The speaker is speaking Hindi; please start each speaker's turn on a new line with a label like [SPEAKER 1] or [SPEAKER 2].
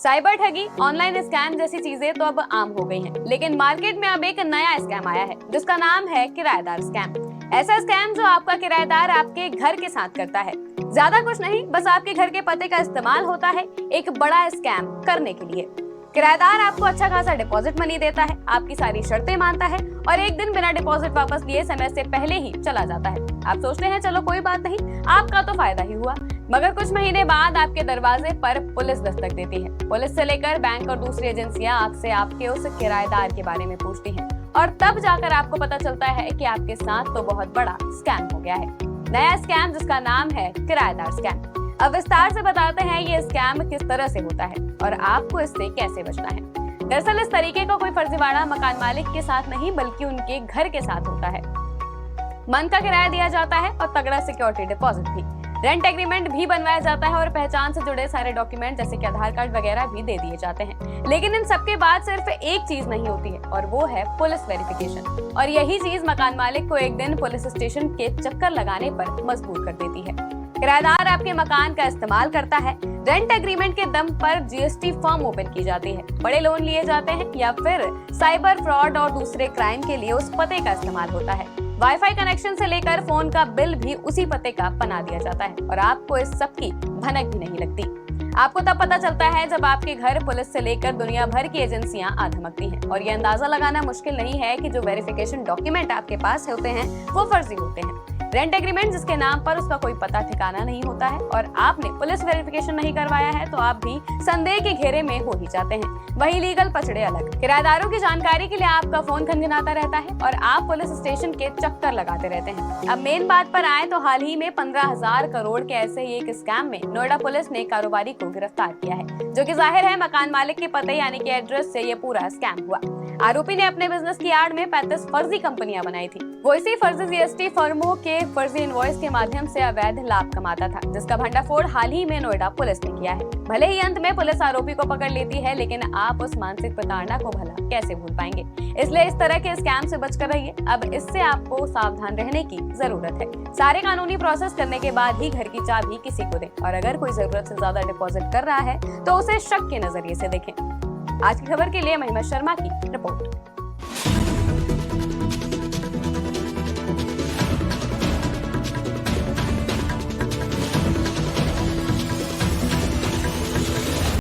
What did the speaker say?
[SPEAKER 1] साइबर ठगी, ऑनलाइन स्कैम जैसी चीजें तो अब आम हो गई हैं, लेकिन मार्केट में अब एक नया स्कैम आया है जिसका नाम है किराएदार स्कैम। ऐसा स्कैम जो आपका किराएदार आपके घर के साथ करता है। ज्यादा कुछ नहीं, बस आपके घर के पते का इस्तेमाल होता है एक बड़ा स्कैम करने के लिए। किराएदार आपको अच्छा खासा डिपॉजिट मनी देता है, आपकी सारी शर्तें मानता है और एक दिन बिना डिपॉजिट वापस लिए समय से पहले ही चला जाता है। आप सोचते हैं चलो कोई बात नहीं, आपका तो फायदा ही हुआ, मगर कुछ महीने बाद आपके दरवाजे पर पुलिस दस्तक देती है। पुलिस से लेकर बैंक और दूसरी एजेंसियां आपसे आपके उस किराएदार के बारे में पूछती हैं और तब जाकर आपको पता चलता है कि आपके साथ तो बहुत बड़ा स्कैम हो गया है। नया स्कैम जिसका नाम है किराएदार स्कैम। अब विस्तार से बताते हैं ये स्कैम किस तरह से होता है और आपको इससे कैसे बचना है। दरअसल इस तरीके का कोई फर्जीवाड़ा मकान मालिक के साथ नहीं बल्कि उनके घर के साथ होता है। मन का किराया दिया जाता है और तगड़ा सिक्योरिटी डिपॉजिट भी, रेंट एग्रीमेंट भी बनवाया जाता है और पहचान से जुड़े सारे डॉक्यूमेंट जैसे कि आधार कार्ड वगैरह भी दे दिए जाते हैं। लेकिन इन सबके बाद सिर्फ एक चीज नहीं होती है और वो है पुलिस वेरिफिकेशन। और यही चीज मकान मालिक को एक दिन पुलिस स्टेशन के चक्कर लगाने पर मजबूर कर देती है। किराएदार आपके मकान का इस्तेमाल करता है, रेंट एग्रीमेंट के दम पर जीएसटी फॉर्म ओपन की जाती है, बड़े लोन लिए जाते हैं या फिर साइबर फ्रॉड और दूसरे क्राइम के लिए उस पते का इस्तेमाल होता है। वाईफाई कनेक्शन से लेकर फोन का बिल भी उसी पते का बना दिया जाता है और आपको इस सब की भनक भी नहीं लगती। आपको तब पता चलता है जब आपके घर पुलिस से लेकर दुनिया भर की एजेंसियां आ धमकती हैं और ये अंदाजा लगाना मुश्किल नहीं है कि जो वेरिफिकेशन डॉक्यूमेंट आपके पास होते हैं वो फर्जी होते हैं। रेंट एग्रीमेंट जिसके नाम पर उसका कोई पता ठिकाना नहीं होता है और आपने पुलिस वेरिफिकेशन नहीं करवाया है तो आप भी संदेह के घेरे में हो ही जाते हैं। वही लीगल पचड़े अलग। किराएदारों की जानकारी के लिए आपका फोन खनखनाता रहता है और आप पुलिस स्टेशन के चक्कर लगाते रहते हैं। अब मेन बात पर आए तो हाल ही में 15,000 करोड़ के ऐसे ही एक स्कैम में नोएडा पुलिस ने कारोबारी को गिरफ्तार किया है, जो कि जाहिर है मकान मालिक के पते यानी कि एड्रेस से ये पूरा स्कैम हुआ। आरोपी ने अपने बिजनेस की आड़ में 35 फर्जी कंपनियां बनाई थी। वो इसी फर्जी जीएसटी फर्मों के फर्जी इनवॉइस के माध्यम से अवैध लाभ कमाता था, जिसका भंडाफोड़ हाल ही में नोएडा पुलिस ने किया है। भले ही अंत में पुलिस आरोपी को पकड़ लेती है, लेकिन आप उस मानसिक प्रताड़ना को भला कैसे भूल पाएंगे। इसलिए इस तरह के स्कैम से बचकर रहिए। अब इससे आपको सावधान रहने की जरूरत है। सारे कानूनी प्रोसेस करने के बाद ही घर की चाबी किसी को दें और अगर कोई जरूरत से ज्यादा डिपॉजिट कर रहा है तो उसे शक के नजरिए से देखें। आज की खबर के लिए महिमा शर्मा की रिपोर्ट।